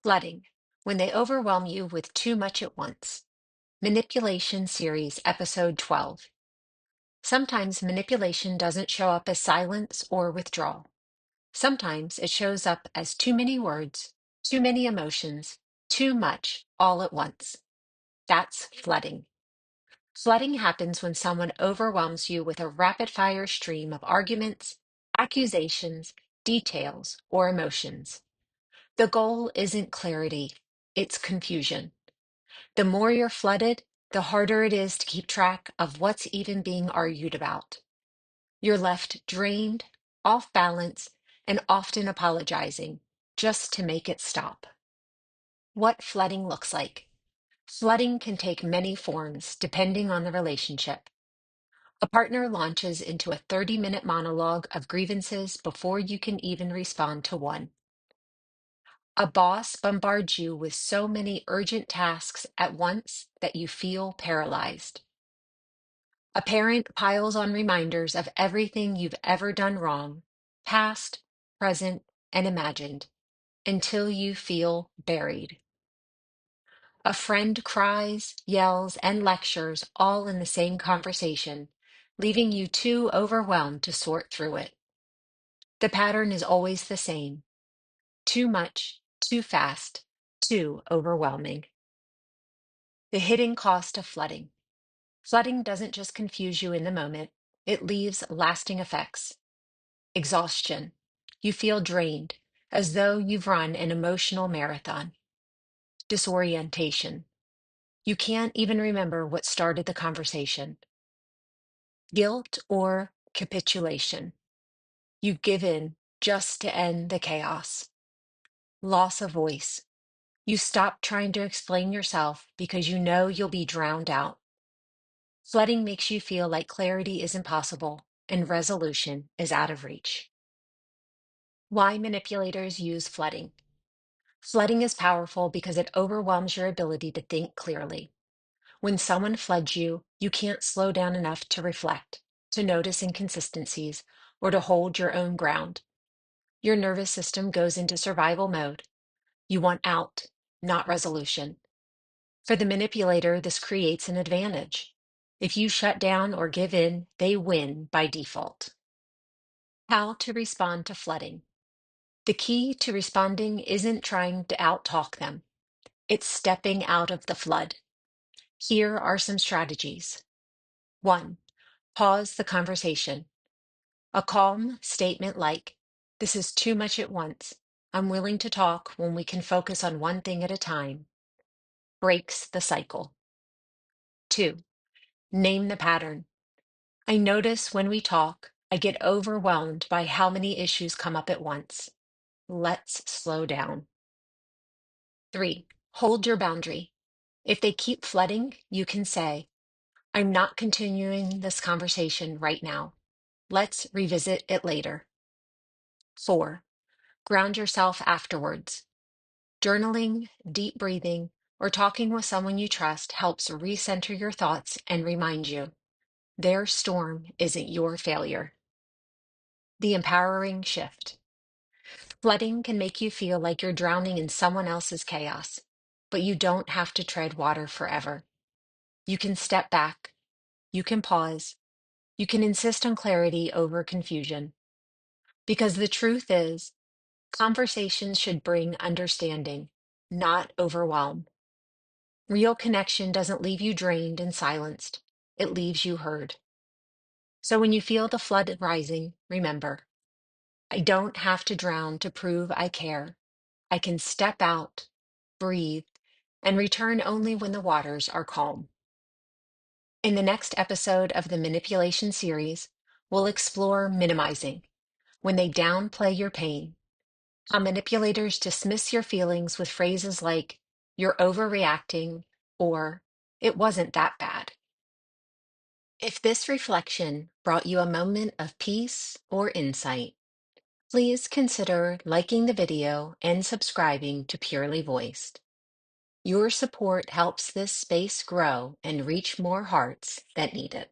Flooding, when they overwhelm you with too much at once. Manipulation Series, Episode 12. Sometimes manipulation doesn't show up as silence or withdrawal. Sometimes it shows up as too many words, too many emotions, too much all at once. That's flooding. Flooding happens when someone overwhelms you with a rapid fire stream of arguments, accusations, details, or emotions. The goal isn't clarity, it's confusion. The more you're flooded, the harder it is to keep track of what's even being argued about. You're left drained, off balance, and often apologizing just to make it stop. What flooding looks like. Flooding can take many forms depending on the relationship. A partner launches into a 30-minute monologue of grievances before you can even respond to one. A boss bombards you with so many urgent tasks at once that you feel paralyzed. A parent piles on reminders of everything you've ever done wrong, past, present, and imagined, until you feel buried. A friend cries, yells, and lectures all in the same conversation, leaving you too overwhelmed to sort through it. The pattern is always the same: too much, too fast, too overwhelming. The hidden cost of flooding. Flooding doesn't just confuse you in the moment, it leaves lasting effects. Exhaustion. You feel drained, as though you've run an emotional marathon. Disorientation. You can't even remember what started the conversation. Guilt or capitulation. You give in just to end the chaos. Loss of voice. You stop trying to explain yourself because you know you'll be drowned out. Flooding makes you feel like clarity is impossible and resolution is out of reach. Why manipulators use flooding. Flooding is powerful because it overwhelms your ability to think clearly. When someone floods you, you can't slow down enough to reflect, to notice inconsistencies, or to hold your own ground. Your nervous system goes into survival mode. You want out, not resolution. For the manipulator, this creates an advantage. If you shut down or give in, they win by default. How to respond to flooding. The key to responding isn't trying to outtalk them. It's stepping out of the flood. Here are some strategies. 1. Pause the conversation. A calm statement like, "This is too much at once. I'm willing to talk when we can focus on one thing at a time," breaks the cycle. 2. Name the pattern. "I notice when we talk, I get overwhelmed by how many issues come up at once. Let's slow down." 3. Hold your boundary. If they keep flooding, you can say, "I'm not continuing this conversation right now. Let's revisit it later." 4. Ground yourself afterwards. Journaling, deep breathing, or talking with someone you trust helps recenter your thoughts and remind you their storm isn't your failure. The empowering shift. Flooding can make you feel like you're drowning in someone else's chaos, but you don't have to tread water forever. You can step back, you can pause, you can insist on clarity over confusion. Because the truth is, conversations should bring understanding, not overwhelm. Real connection doesn't leave you drained and silenced, it leaves you heard. So when you feel the flood rising, remember, I don't have to drown to prove I care. I can step out, breathe, and return only when the waters are calm. In the next episode of the Manipulation series, we'll explore minimizing, when they downplay your pain, how manipulators dismiss your feelings with phrases like, "You're overreacting," or "It wasn't that bad." If this reflection brought you a moment of peace or insight, please consider liking the video and subscribing to Purely Voiced. Your support helps this space grow and reach more hearts that need it.